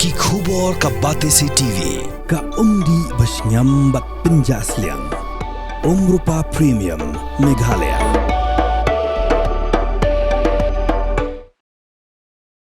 Ki khubor ka Batesi TV ka umdi basnyam bat penjasliang Umrupa Premium Meghalaya.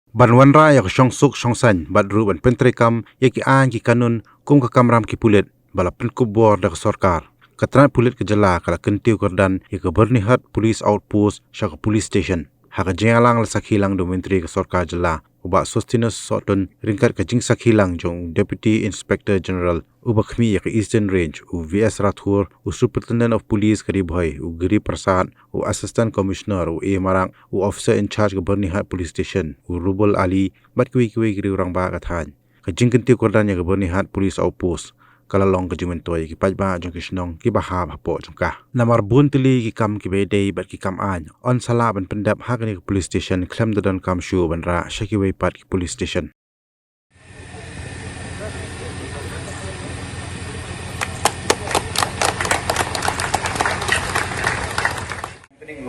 Banwanra yak suk san badru ban pentrekam yaki an ki kanun kum ka kamram ki pulet bala penkubor dak sarkar. Katran pulet ke jala kala Kyntiew Kyrdan yak Byrnihat police outpost shaka police station. Haka jengalang la sakhilang do menteri ke sarkar jala uba Sostinus Soton ringkat ke jing sakhilang jong Deputy Inspector General uba khmi yak Eastern Range u VS Rathur u Superintendent of Police Garib Bhai u Giri Prasad u Assistant Commissioner u A Marang u Officer in Charge ke Byrnihat Police Station u Rubul Ali bat kiwi giri orang ba kathan ke jing Kyntiew Kyrdan yak Byrnihat Police Outpost kala long ke Jingmyntoi ki Paidbah jong kisnong ki bahab hapo jongka namar bun tili ki kam ki bedei bat ki kam an on sala ban pendap hakani ke police station klem don kam shu ban ra shaki wei pat ki police station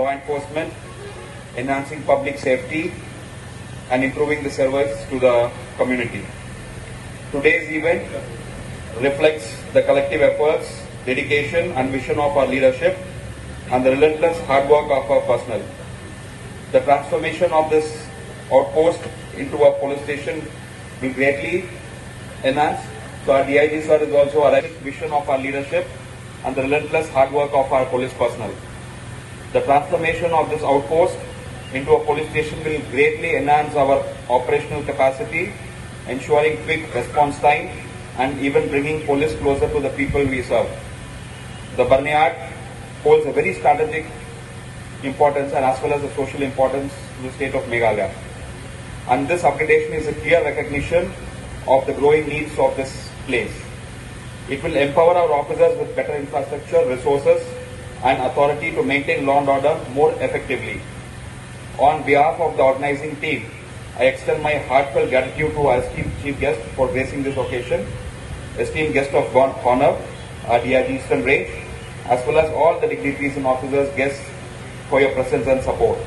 law enforcement, enhancing public safety and improving the service to the community. Today's event reflects the collective efforts, dedication and vision of our leadership and the relentless hard work of our personnel. The transformation of this outpost into a police station will greatly enhance. So our DIG sir is also a vision of our leadership and the relentless hard work of our police personnel. The transformation of this outpost into a police station will greatly enhance our operational capacity, ensuring quick response time and even bringing police closer to the people we serve. The Byrnihat holds a very strategic importance and as well as a social importance to the state of Meghalaya. And this upgradation is a clear recognition of the growing needs of this place. It will empower our officers with better infrastructure, resources and authority to maintain law and order more effectively. On behalf of the organizing team, I extend my heartfelt gratitude to our esteemed chief guest for gracing this occasion, esteemed guest of honor, our DIG Eastern Range, as well as all the dignitaries and officers, guests for your presence and support.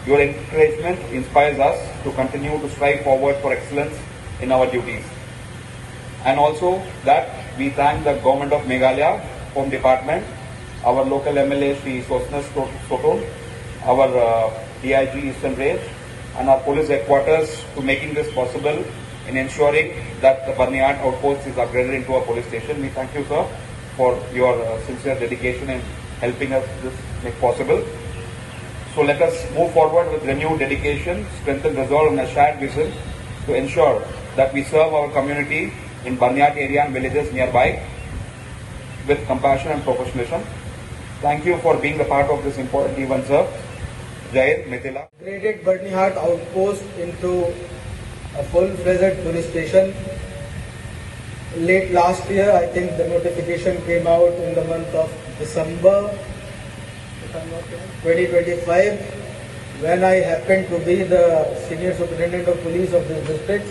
Your encouragement inspires us to continue to strive forward for excellence in our duties. And also that we thank the Government of Meghalaya, Home Department, our local MLA Sri Sostinus Soton, our DIG Eastern Range and our police headquarters to making this possible in ensuring that the Byrnihat outpost is upgraded into a police station. We thank you, sir, for your sincere dedication in helping us this make possible. So let us move forward with renewed dedication, strength and resolve and a shared vision to ensure that we serve our community in Byrnihat area and villages nearby with compassion and professionalism. Thank you for being a part of this important event, sir. Jai Mithila. Upgraded Byrnihat outpost into a full-fledged police station. Late last year, I think the notification came out in the month of December 2025, when I happened to be the Senior Superintendent of Police of this district.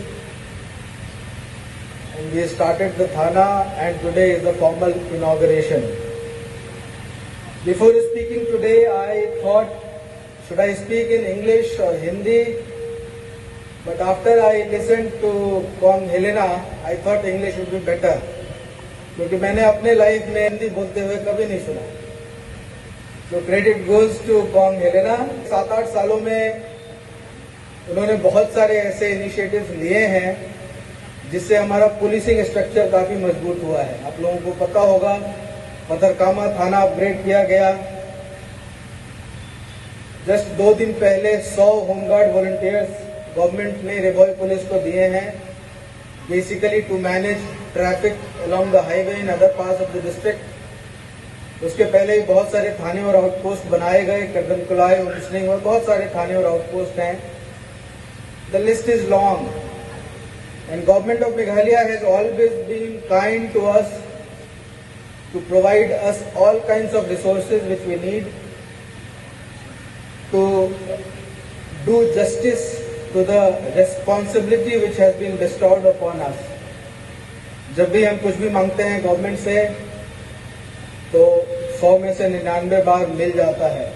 And we started the Thana and today is the formal inauguration. Before speaking today, I thought, should I speak in English or Hindi? But after I listened to Kong Helena, I thought English would be better. क्योंकि मैंने अपने life में हिंदी बोलते हुए कभी नहीं सुना. So credit goes to Kong Helena. 7-8 सालों में उन्होंने बहुत सारे ऐसे इनिशिएटिव्स लिए हैं जिससे हमारा पुलिसिंग स्ट्रक्चर काफी मजबूत हुआ है. आप लोगों को पता होगा पथरकामा थाना अपग्रेड किया गया. जस्ट 2 दिन पहले 100 होमगार्ड वॉलंटियर्स गवर्नमेंट ने रेबॉय पुलिस को दिए हैं, basically to manage traffic along the highway in other parts of the district. उसके पहले ही बहुत सारे थाने और आउटपोस्ट बनाए गए, कर्दन कुलाई और मुस्लिम और बहुत सारे थाने और आउटपोस्ट हैं. The list is long and government of Meghalaya has always been kind to us to provide us all kinds of resources which we need to do justice to the responsibility which has been bestowed upon us. जब भी हम कुछ भी मांगते हैं government से तो 100 में से 99 बार मिल जाता है.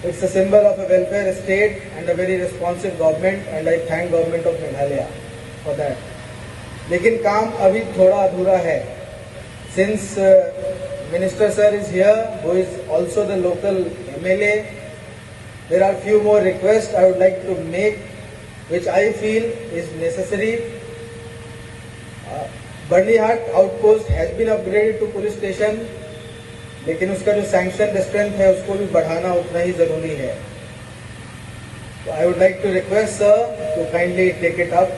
It's a symbol of a welfare state and a very responsive government, and I thank government of Meghalaya for that. लेकिन काम अभी थोड़ा अधूरा है. Since Minister Sir is here, who is also the local MLA, there are few more requests I would like to make, which I feel is necessary. Byrnihat outpost has been upgraded to police station, लेकिन उसका जो sanction strength है उसको भी बढ़ाना उतना ही जरूरी है. So I would like to request sir to kindly take it up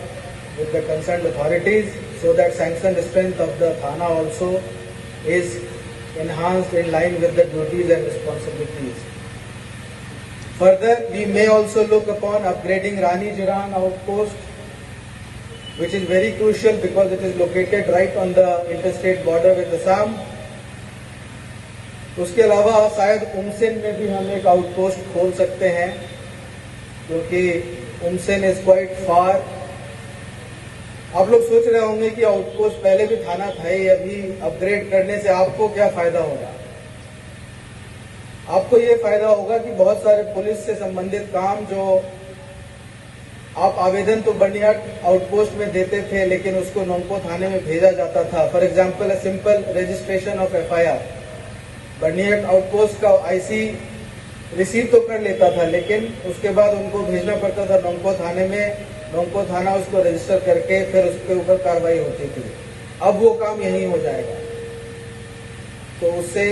with the concerned authorities so that sanction strength of the Thana also is enhanced in line with the duties and responsibilities. Further, we may also look upon upgrading Rani Jiran outpost, which is very crucial because it is located right on the interstate border with Assam. उसके अलावा शायद उमसेन में भी हम एक outpost खोल सकते हैं, क्योंकि उमसेन इज क्वाइट फार. आप लोग सोच रहे होंगे कि आउटपोस्ट पहले भी थाना था ही, अभी अपग्रेड करने से आपको क्या फायदा होगा. आपको ये फायदा होगा कि बहुत सारे पुलिस से संबंधित काम जो आप आवेदन तो बर्निहाट आउटपोस्ट में देते थे लेकिन उसको नोंगपो थाने में भेजा जाता था. For example a simple registration of FIR, Byrnihat outpost का आईसी रिसीव तो कर लेता था, लेकिन उसके बाद उनको भेजना पड़ता था नोंगपो थाने में. नोंगपो थाना उसको रजिस्टर करके फिर उसके ऊपर कार्रवाई होती थी. अब वो काम यहीं हो जाएगा, तो उससे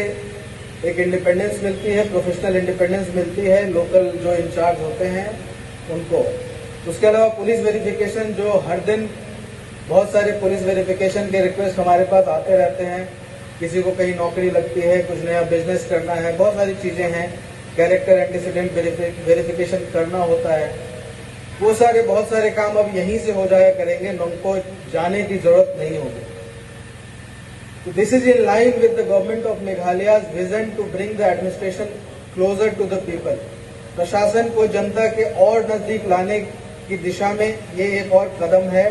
एक इंडिपेंडेंस मिलती है, प्रोफेशनल इंडिपेंडेंस मिलती है लोकल जो इंचार्ज होते हैं उनको. उसके अलावा पुलिस वेरिफिकेशन, जो हर दिन बहुत सारे पुलिस वेरिफिकेशन के रिक्वेस्ट हमारे पास आते रहते हैं. किसी को कहीं नौकरी लगती है, कुछ नया बिजनेस करना है, बहुत सारी चीजें हैं, कैरेक्टर एंटीसीडेंट वेरिफिकेशन करना होता है. वो सारे बहुत सारे काम अब यहीं से हो जाया करेंगे, नोंगपो जाने की जरूरत नहीं होगी. So this is in line with the government of Meghalaya's vision to bring the administration closer to the people. प्रशासन को जनता के और नजदीक लाने की दिशा में ये एक और कदम है,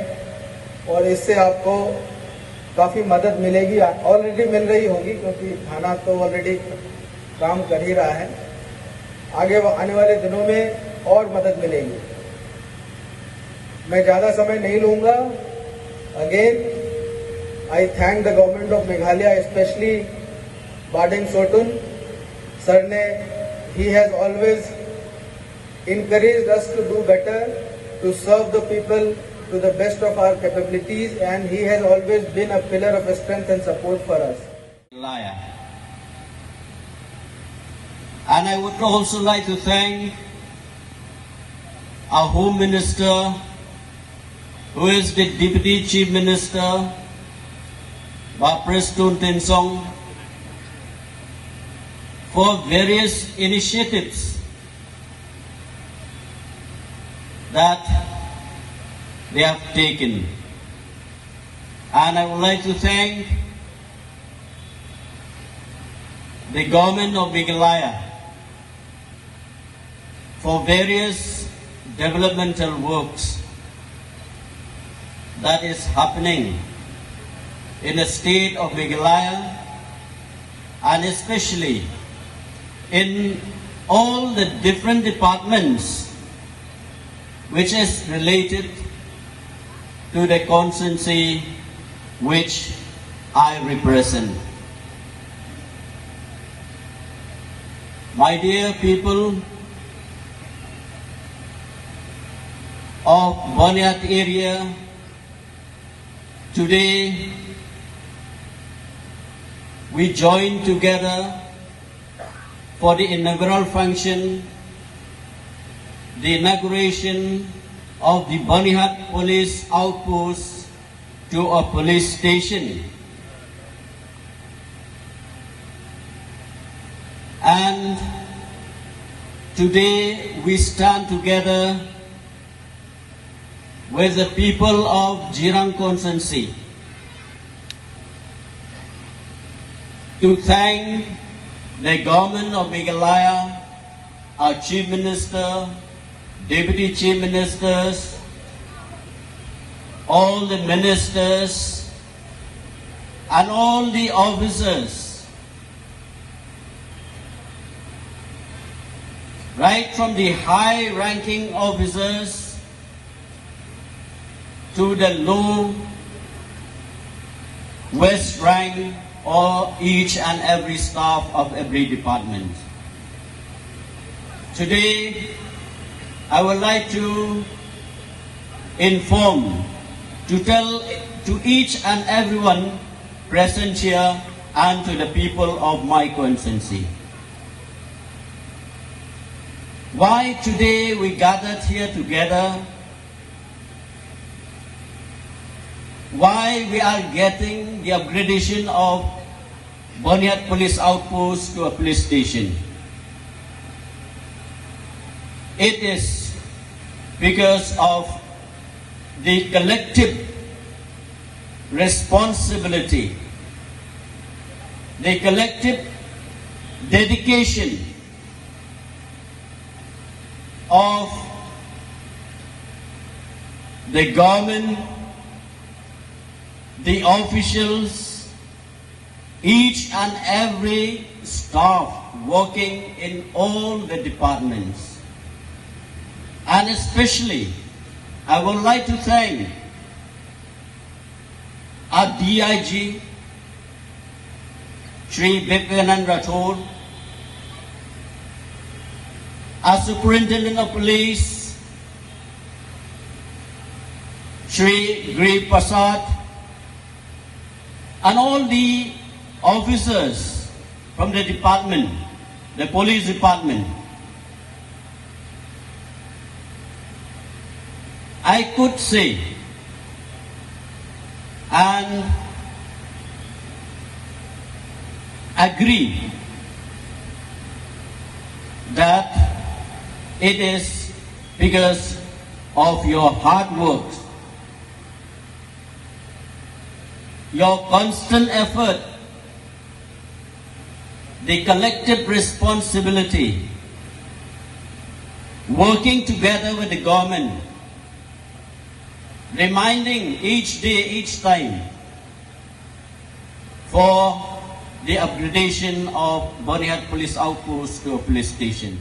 और इससे आपको काफी मदद मिलेगी. ऑलरेडी मिल रही होगी क्योंकि थाना तो ऑलरेडी काम कर ही रहा है. आगे आने वाले दिनों में और मदद मिलेगी. मैं ज्यादा समय नहीं लूंगा. Again I thank the government of Meghalaya, especially Bading Sotun. Sir he has always encouraged us to do better, to serve the people to the best of our capabilities, and he has always been a pillar of strength and support for us. And I would also like to thank our Home Minister, who is the Deputy Chief Minister, Preston Tensong, for various initiatives that they have taken. And I would like to thank the government of Meghalaya for various developmental works that is happening in the state of Meghalaya, and especially in all the different departments which is related to the constituency which I represent. My dear people of Byrnihat area, today we join together for the inaugural function, the inauguration of the Byrnihat police outpost to a police station. And today we stand together with the people of Jirang constituency to thank the government of Meghalaya, our Chief Minister, Deputy Chief Ministers, all the ministers, and all the officers right from the high-ranking officers to the low west rank or each and every staff of every department. Today, I would like to inform, to tell to each and everyone present here and to the people of my constituency, why today we gathered here together, why we are getting the upgradation of Byrnihat police outpost to a police station. It is because of the collective responsibility, the collective dedication of the government, the officials, each and every staff working in all the departments. And especially, I would like to thank our DIG, Shri Bipin Rathod, our Superintendent of Police, Shri Griv Prasad, and all the officers from the department, the police department. I could say and agree that it is because of your hard work, your constant effort, the collective responsibility, working together with the government, reminding each day, each time for the upgradation of Byrnihat Police Outpost to a police station.